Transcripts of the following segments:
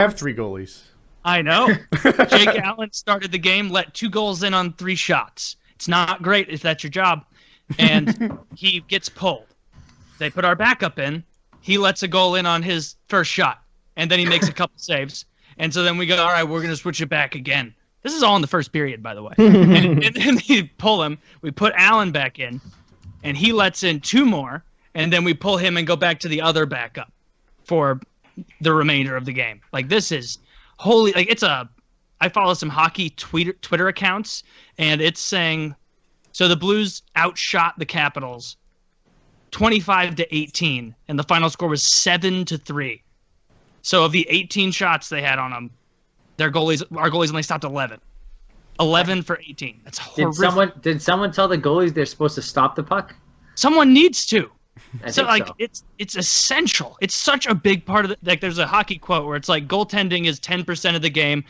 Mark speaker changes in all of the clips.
Speaker 1: have 3 goalies.
Speaker 2: I know. Jake Allen started the game, let 2 goals in on 3 shots. It's not great if that's your job. And he gets pulled. They put our backup in. He lets a goal in on his first shot. And then he makes a couple saves. And so then we go, all right, we're going to switch it back again. This is all in the first period, by the way. and then we pull him. We put Allen back in. And he lets in 2 more. And then we pull him and go back to the other backup for the remainder of the game. Like, this is holy. Like, I follow some hockey Twitter accounts, and it's saying, so the Blues outshot the Capitals 25-18, and the final score was 7-3. So of the 18 shots they had on them, our goalies only stopped 11. 11 for 18. That's horrific.
Speaker 3: Did someone tell the goalies they're supposed to stop the puck?
Speaker 2: Someone needs to.
Speaker 3: So
Speaker 2: it's essential. It's such a big part of like there's a hockey quote where it's like goaltending is 10% of the game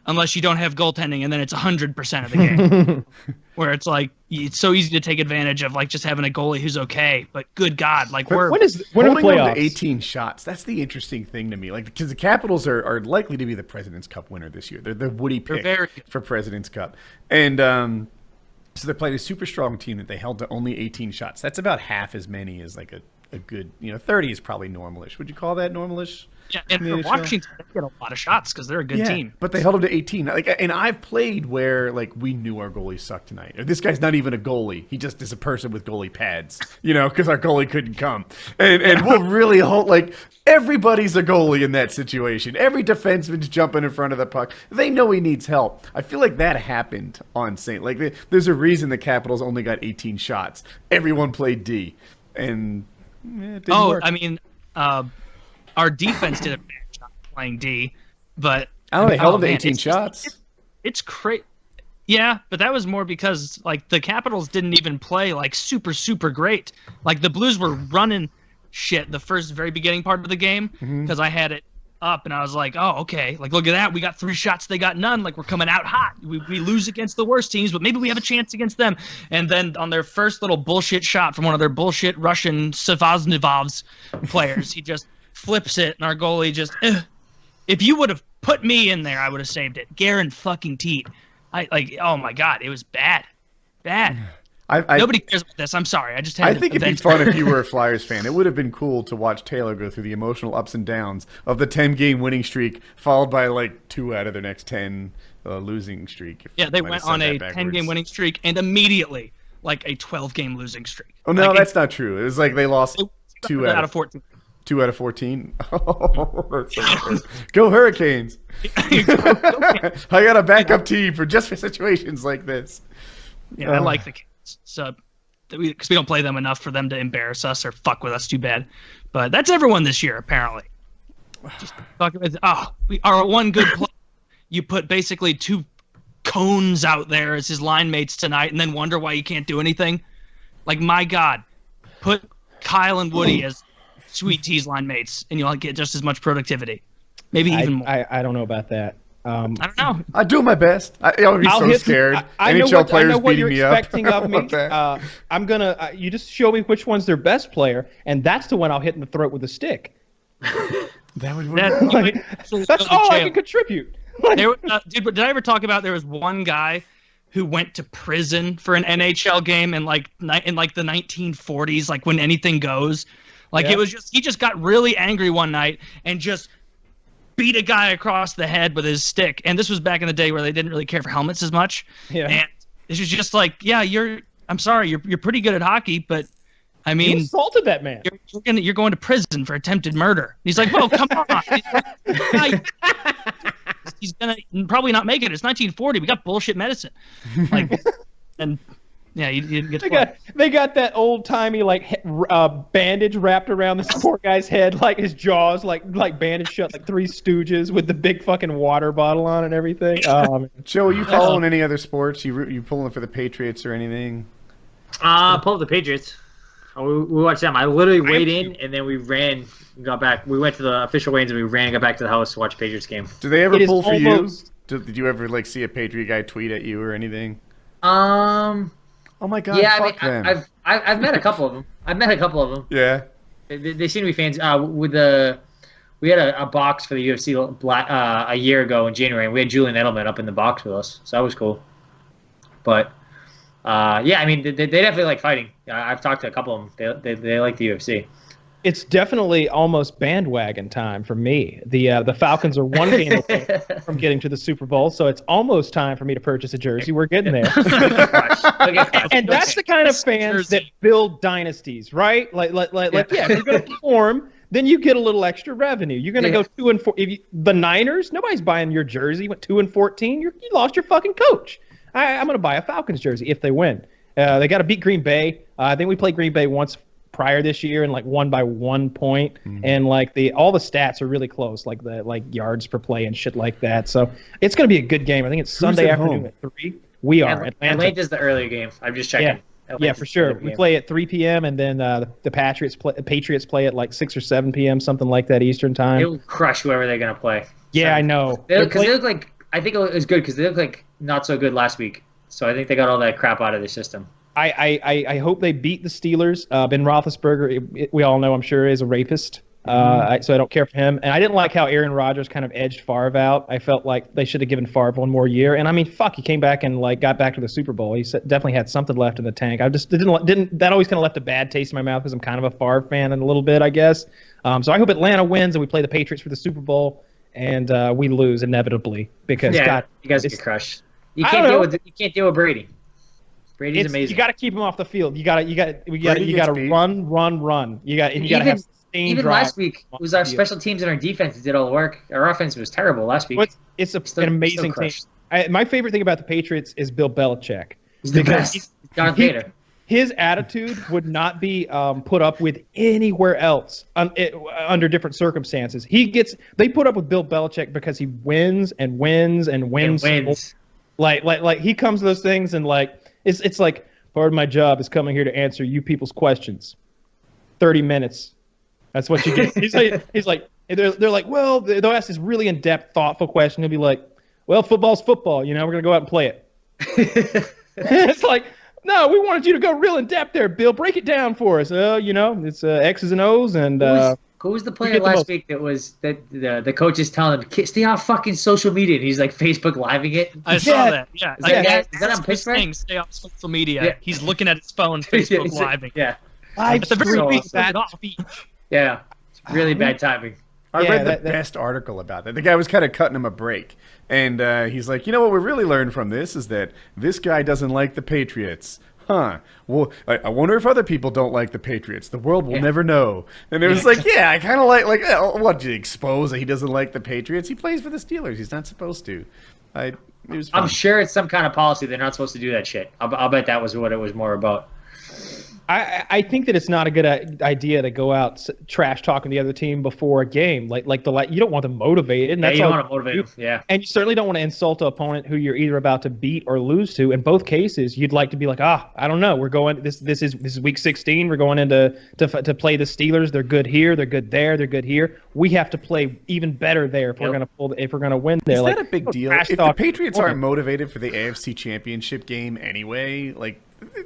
Speaker 2: unless you don't have goaltending, and then it's 100% of the game. Where it's like it's so easy to take advantage of like just having a goalie who's okay, but good God, like
Speaker 1: when
Speaker 4: are the playoffs?
Speaker 1: To 18 shots. That's the interesting thing to me. Like because the Capitals are likely to be the President's Cup winner this year. They're the Woody pick for President's Cup, and so they're playing a super strong team that they held to only 18 shots. That's about half as many as like a good, 30 is probably normalish. Would you call that normalish?
Speaker 2: Yeah, and for Washington, they get a lot of shots because they're a good team.
Speaker 1: But they held them to 18. Like, and I've played where like we knew our goalie sucked tonight. Or this guy's not even a goalie; he just is a person with goalie pads. Because our goalie couldn't come, and we'll really hope like everybody's a goalie in that situation. Every defenseman's jumping in front of the puck. They know he needs help. I feel like that happened on St. Like there's a reason the Capitals only got 18 shots. Everyone played D, and it didn't work.
Speaker 2: I mean. Our defense did a bad job playing D, but
Speaker 1: they held them to 18 shots.
Speaker 2: It's crazy. Yeah, but that was more because like the Capitals didn't even play like super great. Like the Blues were running shit the very beginning part of the game because I had it up and I was like, oh okay, like look at that, we got 3 shots, they got none. Like we're coming out hot. We lose against the worst teams, but maybe we have a chance against them. And then on their first little bullshit shot from one of their bullshit Russian Savasnivov's players, he just flips it, and our goalie just. If you would have put me in there, I would have saved it. Guaranteed. Oh my God, it was bad. Nobody cares about this. I'm sorry. I think
Speaker 1: it'd be fun if you were a Flyers fan. It would have been cool to watch Taylor go through the emotional ups and downs of the 10-game winning streak, followed by like 2 out of their next 10 losing streak.
Speaker 2: Yeah, they went on a 10-game winning streak and immediately like a 12-game losing streak.
Speaker 1: Oh no, that's not true. It was like they lost 2
Speaker 2: out of 14.
Speaker 1: 2 out of 14. Oh, go Hurricanes! I got a backup team for situations like this.
Speaker 2: Yeah, I like the Canes, so because we don't play them enough for them to embarrass us or fuck with us too bad. But that's everyone this year apparently. Just fuck with. We are one good play. You put basically 2 cones out there as his line mates tonight, and then wonder why you can't do anything. Like my God, put Kyle and Woody as Sweet Tea's line mates, and you'll get just as much productivity, maybe even more.
Speaker 4: I don't know about that.
Speaker 2: I don't know.
Speaker 1: I do my best. I'll be so scared. NHL players beating me up.
Speaker 4: I know what you're expecting of me. I'm gonna. You just show me which one's their best player, and that's the one I'll hit in the throat with a stick.
Speaker 1: That would work.
Speaker 4: That's all I can contribute.
Speaker 2: Dude, but did I ever talk about there was one guy who went to prison for an NHL game in like the 1940s, like when anything goes. Like it was he just got really angry one night and just beat a guy across the head with his stick. And this was back in the day where they didn't really care for helmets as much. Yeah. And this was just like, I'm sorry, you're pretty good at hockey, but I mean,
Speaker 4: you assaulted that man.
Speaker 2: You're going to prison for attempted murder. He's like, well, come on. He's gonna probably not make it. It's 1940. We got bullshit medicine. Like, and. Yeah, you didn't get.
Speaker 4: They got that old timey bandage wrapped around this poor guy's head, like his jaws, like bandaged shut, like Three Stooges with the big fucking water bottle on and everything.
Speaker 1: Joe, are you following any other sports? You pulling for the Patriots or anything?
Speaker 3: Pull up the Patriots. We watched them. I literally weighed in and then we ran, got back. We went to the official weigh-ins and we ran and got back to the house to watch Patriots game.
Speaker 1: Do they ever pull for you? Did you ever see a Patriot guy tweet at you or anything? Oh my God!
Speaker 3: Yeah,
Speaker 1: fuck them.
Speaker 3: I've met a couple of them.
Speaker 1: Yeah.
Speaker 3: They seem to be fans. With the we had a box for the UFC a year ago in January, and we had Julian Edelman up in the box with us, so that was cool. But yeah, I mean, they definitely like fighting. I've talked to a couple of them. They like the UFC.
Speaker 4: It's definitely almost bandwagon time for me. The Falcons are one game away from getting to the Super Bowl, so it's almost time for me to purchase a jersey. We're getting there. And that's the kind of fans that build dynasties, right? Like, yeah, if you're going to perform, then you get a little extra revenue. You're going to go 2-4. The Niners, nobody's buying your jersey. Went 2-14. You lost your fucking coach. I'm going to buy a Falcons jersey if they win. They got to beat Green Bay. I think we played Green Bay once prior this year and won by 1 point, and all the stats are really close, like yards per play and shit like that. So it's going to be a good game. I think it's Sunday afternoon at 3. We are
Speaker 3: Atlanta's the earlier game. I'm just checking.
Speaker 4: Yeah, for sure. We play at 3 p.m. and then the Patriots play at 6 or 7 p.m. something like that Eastern time.
Speaker 3: They'll crush whoever they're going to play.
Speaker 4: Yeah, I know.
Speaker 3: Because they look like, I think it was good because they look like not so good last week. So I think they got all that crap out of their system.
Speaker 4: I hope they beat the Steelers. Ben Roethlisberger, we all know, I'm sure, is a rapist. So I don't care for him. And I didn't like how Aaron Rodgers kind of edged Favre out. I felt like they should have given Favre one more year. And I mean, fuck, he came back and got back to the Super Bowl. He definitely had something left in the tank. I just didn't. That always kind of left a bad taste in my mouth because I'm kind of a Favre fan in a little bit, I guess. So I hope Atlanta wins and we play the Patriots for the Super Bowl and we lose inevitably because God,
Speaker 3: you guys get crushed. You can't deal with Brady. Brady's amazing.
Speaker 4: You got to keep him off the field. You got to run. You got to have sustained
Speaker 3: even
Speaker 4: drive.
Speaker 3: Last week it was our special teams and our defense that did all the work. Our offense was terrible last week.
Speaker 4: It's an amazing thing. My favorite thing about the Patriots is Bill Belichick.
Speaker 3: He's the best. Darth Vader.
Speaker 4: His attitude would not be put up with anywhere else under different circumstances. They put up with Bill Belichick because he wins and wins and wins. Like he comes to those things and it's like, part of my job is coming here to answer you people's questions. 30 minutes. That's what you get. He's like, they're like, well, they'll ask this really in-depth, thoughtful question. He'll be like, well, football's football. We're going to go out and play it. It's like, no, we wanted you to go real in-depth there, Bill. Break it down for us. It's X's and O's and...
Speaker 3: Who was the player last week that the coach is telling him, stay off fucking social media, and he's like Facebook living it?
Speaker 2: I saw that. Yeah.
Speaker 3: Is that on Pittsburgh?
Speaker 2: Stay off social media. Yeah. He's looking at his phone, Facebook living.
Speaker 3: Yeah.
Speaker 2: At the very least, bad speech.
Speaker 3: Yeah. It's really bad timing.
Speaker 1: I read the best article about that. The guy was kind of cutting him a break. And he's like, what we really learned from this is that this guy doesn't like the Patriots. Huh. Well, I wonder if other people don't like the Patriots. The world will never know. And it was I kind of what, did you expose that he doesn't like the Patriots? He plays for the Steelers. He's not supposed to. It was fun.
Speaker 3: I'm sure it's some kind of policy. They're not supposed to do that shit. I'll bet that was what it was more about.
Speaker 4: I think that it's not a good idea to go out trash talking the other team before a game. You don't want them motivated. And that's
Speaker 3: you don't want to motivate them. Yeah.
Speaker 4: And you certainly don't want to insult an opponent who you're either about to beat or lose to. In both cases, you'd like to be like, I don't know. We're going. This is week 16. We're going into to play the Steelers. They're good here. They're good there. They're good here. We have to play even better there if we're gonna win there.
Speaker 1: Is that a big deal? If the Patriots aren't motivated for the AFC Championship game anyway,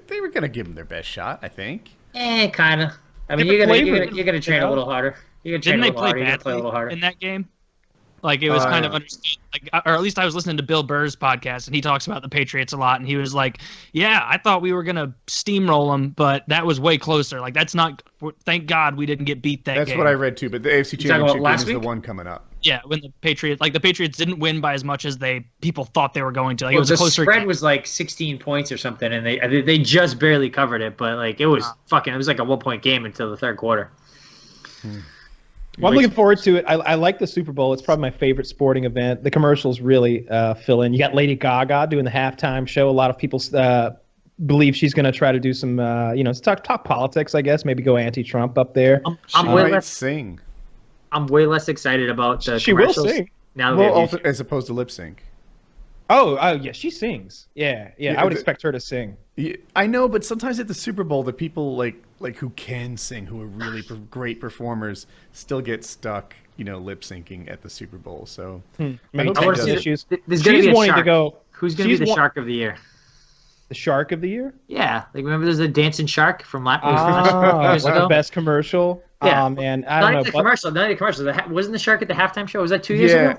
Speaker 1: they were gonna give them their best shot, I think.
Speaker 3: Kind of. I mean, you're gonna train a little harder. You're gonna train a little harder
Speaker 2: in that game. It was kind of understood, or at least I was listening to Bill Burr's podcast, and he talks about the Patriots a lot, and he was like, "Yeah, I thought we were gonna steamroll them, but that was way closer. That's not. Thank God we didn't get beat that game."
Speaker 1: That's what I read too. But the AFC Championship game is the one coming up.
Speaker 2: Yeah, when the Patriots didn't win by as much as people thought they were going to. It was
Speaker 3: the
Speaker 2: a closer
Speaker 3: spread
Speaker 2: game.
Speaker 3: Was 16 points or something, and they just barely covered it. But it was it was like a 1-point game until the third quarter.
Speaker 4: Well, I'm looking forward to it. I like the Super Bowl. It's probably my favorite sporting event. The commercials really fill in. You got Lady Gaga doing the halftime show. A lot of people believe she's going to try to do some, talk politics, I guess. Maybe go anti-Trump up there.
Speaker 1: Sing.
Speaker 3: I'm way less excited about the
Speaker 4: She
Speaker 3: commercials.
Speaker 4: Will sing.
Speaker 3: Now
Speaker 1: as opposed to lip sync.
Speaker 4: Oh, yeah, she sings. Yeah, I would expect her to sing.
Speaker 1: Yeah, I know, but sometimes at the Super Bowl, the people like who can sing, who are really great performers, still get stuck, lip syncing at the Super Bowl. So
Speaker 4: I want to see issues.
Speaker 3: There's going to be a shark.
Speaker 4: To go.
Speaker 3: Who's going to be the shark of the year?
Speaker 4: The Shark of the Year?
Speaker 3: Yeah, like remember there's a dancing shark from last years
Speaker 4: Like
Speaker 3: ago?
Speaker 4: the best commercial.
Speaker 3: Yeah.
Speaker 4: Oh man, I
Speaker 3: Not
Speaker 4: don't know.
Speaker 3: even the commercial. Not even the commercial. Wasn't the shark at the halftime show? Was that 2 years ago?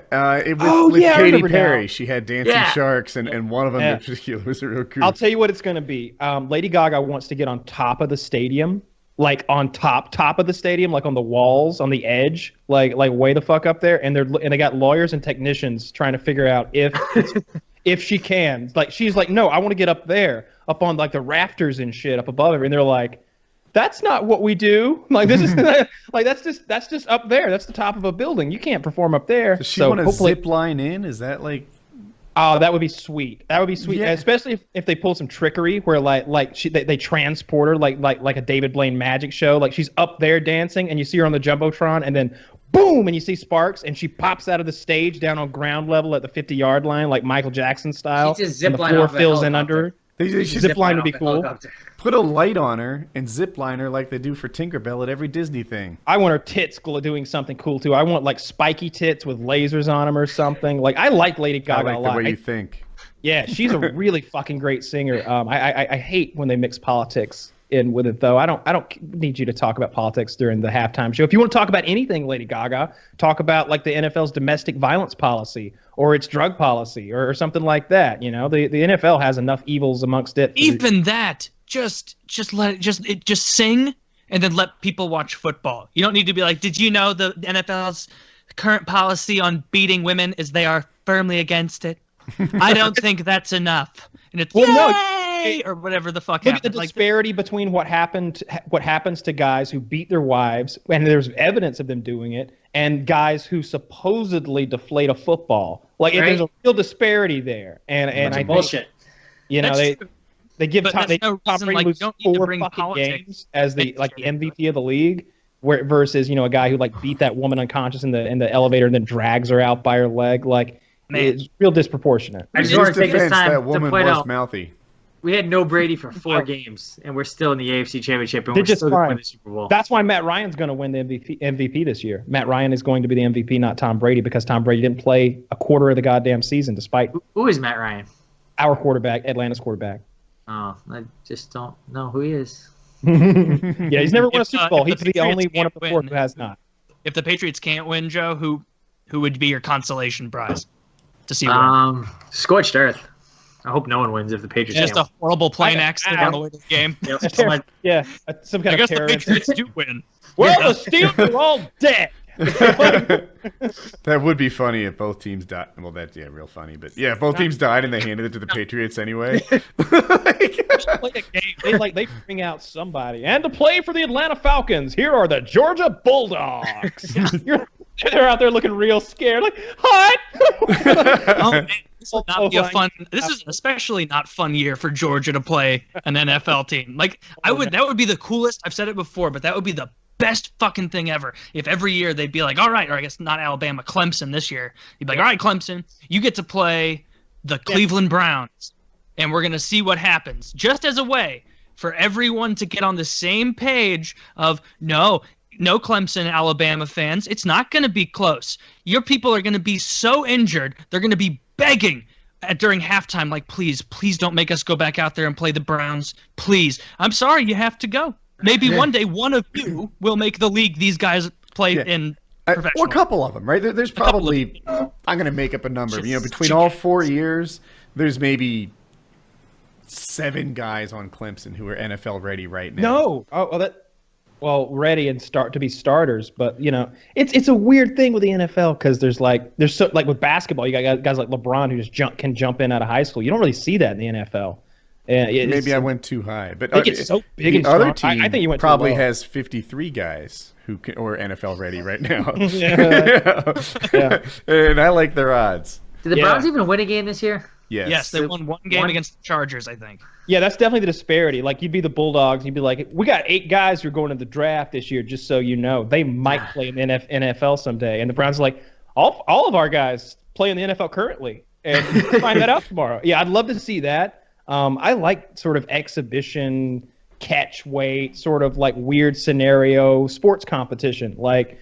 Speaker 1: It was
Speaker 4: Oh,
Speaker 1: with
Speaker 4: yeah, I
Speaker 1: Katy
Speaker 4: remember
Speaker 1: Perry.
Speaker 4: now.
Speaker 1: She had dancing
Speaker 3: Yeah.
Speaker 1: sharks, and one of them
Speaker 4: Yeah.
Speaker 1: in particular was a real coup.
Speaker 4: I'll tell you what it's going to be. Lady Gaga wants to get on top of the stadium, like on top of the stadium, like on the walls, on the edge, like way the fuck up there. And they got lawyers and technicians trying to figure out if she can. Like she's like, no, I want to get up there, up on like the rafters and shit up above her. And they're like, that's not what we do. Like this is like that's just up there. That's the top of a building. You can't perform up there.
Speaker 1: Does she want to zip line in? Is that like?
Speaker 4: Oh, that would be sweet. That would be sweet,
Speaker 1: Yeah.
Speaker 4: especially if they pull some trickery where they transport her like a David Blaine magic show. Like she's up there dancing, and you see her on the jumbotron, and then boom, and you see sparks, and she pops out of the stage down on ground level at the 50-yard line, like Michael Jackson style.
Speaker 3: She just
Speaker 4: and the
Speaker 3: zipline
Speaker 4: floor
Speaker 3: off a
Speaker 4: fills in
Speaker 3: helicopter.
Speaker 4: under her.
Speaker 1: They should
Speaker 4: Zip line would be
Speaker 3: off a
Speaker 4: cool.
Speaker 3: helicopter.
Speaker 1: put a light on her and zip line her like they do for Tinkerbell at every Disney thing.
Speaker 4: I want her tits doing something cool too. I want like spiky tits with lasers on them or something. Like I like Lady
Speaker 1: I
Speaker 4: Gaga
Speaker 1: like
Speaker 4: a
Speaker 1: the
Speaker 4: lot.
Speaker 1: way you think.
Speaker 4: Yeah, she's a really fucking great singer. I hate when they mix politics in with it, though. I don't need you to talk about politics during the halftime show. If you want to talk about anything, Lady Gaga, talk about like the NFL's domestic violence policy or its drug policy or something like that. You know, the NFL has enough evils amongst it.
Speaker 2: Even that, just sing and then let people watch football. You don't need to be like, did you know the NFL's current policy on beating women is they are firmly against it? I don't think that's enough. And it's yay! Or whatever the fuck
Speaker 4: Look at
Speaker 2: happened.
Speaker 4: the disparity between what happens to guys who beat their wives, and there's evidence of them doing it, and guys who supposedly deflate a football. Like there's a real disparity there, and I think,
Speaker 3: bullshit.
Speaker 4: you know,
Speaker 2: That's true.
Speaker 4: they give
Speaker 2: But
Speaker 4: Tom
Speaker 2: that's no reason,
Speaker 4: Brady
Speaker 2: like,
Speaker 4: lose
Speaker 2: you don't need to
Speaker 4: 4
Speaker 2: bring
Speaker 4: fucking
Speaker 2: politics
Speaker 4: games as the
Speaker 2: into
Speaker 4: like the
Speaker 2: it.
Speaker 4: MVP of the league, versus a guy who like beat that woman unconscious in the elevator and then drags her out by her leg. Like it's real disproportionate.
Speaker 3: I just
Speaker 1: In
Speaker 3: want
Speaker 1: his
Speaker 3: to take this
Speaker 1: defense,
Speaker 3: time
Speaker 1: that
Speaker 3: to
Speaker 1: woman
Speaker 3: point
Speaker 1: was
Speaker 3: out
Speaker 1: mouthy.
Speaker 3: we had no Brady for 4 games, and we're still in the AFC Championship, and
Speaker 4: They're
Speaker 3: we're
Speaker 4: just
Speaker 3: still going to
Speaker 4: fine.
Speaker 3: win the Super Bowl.
Speaker 4: That's why Matt Ryan's going to win the MVP this year. Matt Ryan is going to be the MVP, not Tom Brady, because Tom Brady didn't play a quarter of the goddamn season, despite
Speaker 3: Who is Matt Ryan?
Speaker 4: our quarterback, Atlanta's quarterback.
Speaker 3: Oh, I just don't know who he is.
Speaker 4: Yeah, he's never won a
Speaker 2: If,
Speaker 4: Super Bowl.
Speaker 2: if
Speaker 4: He's
Speaker 2: the
Speaker 4: the
Speaker 2: Patriots
Speaker 4: only one
Speaker 2: can't
Speaker 4: of the 4
Speaker 2: win-
Speaker 4: who has not.
Speaker 2: If the Patriots can't win, Joe, who would be your consolation prize to see win?
Speaker 3: Scorched Earth. I hope no one wins if the Patriots
Speaker 2: Just
Speaker 3: can't.
Speaker 2: a horrible plane
Speaker 4: I-
Speaker 2: accident on the way to the game.
Speaker 3: Yep.
Speaker 4: A terror- yeah, some kind
Speaker 2: I
Speaker 4: of
Speaker 2: guess the
Speaker 4: terror.
Speaker 2: Patriots do win.
Speaker 4: Well, the Steelers are all dead.
Speaker 1: That would be funny if both teams died. Well, that's real funny. But yeah, if both teams died and they handed it to the Patriots anyway.
Speaker 4: Play a game. They bring out somebody. And to play for the Atlanta Falcons, here are the Georgia Bulldogs. They're out there looking real scared. Like, hi.
Speaker 2: Oh, man, this would not be a fun. This is an especially not fun year for Georgia to play an NFL team. Like that would be the coolest. I've said it before, but that would be the best fucking thing ever. If every year they'd be like, all right, or I guess not Alabama, Clemson this year. You'd be like, all right, Clemson, you get to play the Cleveland Browns, and we're gonna see what happens. Just as a way for everyone to get on the same page of no Clemson, Alabama fans, it's not going to be close. Your people are going to be so injured, they're going to be begging during halftime, like, please don't make us go back out there and play the Browns. Please. I'm sorry, you have to go. Maybe one day one of you will make the league these guys play in professional.
Speaker 1: Or a couple of them, right? There's probably, I'm going to make up a number. Between all 4 years, there's maybe 7 guys on Clemson who are NFL ready right now.
Speaker 4: No. Ready and start to be starters, but it's a weird thing with the NFL because there's so like with basketball, you got guys like LeBron who just can jump in out of high school. You don't really see that in the NFL.
Speaker 1: Maybe I went too high, but
Speaker 4: I think it's so big
Speaker 1: the
Speaker 4: and
Speaker 1: other
Speaker 4: strong.
Speaker 1: team
Speaker 4: I think you went too
Speaker 1: probably
Speaker 4: low.
Speaker 1: has 53 guys who are NFL ready right now.
Speaker 4: Yeah.
Speaker 1: And I like their odds.
Speaker 3: Did the Browns even win a game this year?
Speaker 2: Yes, they won one game against the Chargers, I think.
Speaker 4: Yeah, that's definitely the disparity. Like, you'd be the Bulldogs, you'd be like, we got 8 guys who are going to the draft this year, just so you know. They might play in the NFL someday. And the Browns are like, all of our guys play in the NFL currently. And we'll find that out tomorrow. Yeah, I'd love to see that. I like sort of exhibition, catch weight, sort of like weird scenario sports competition. Like,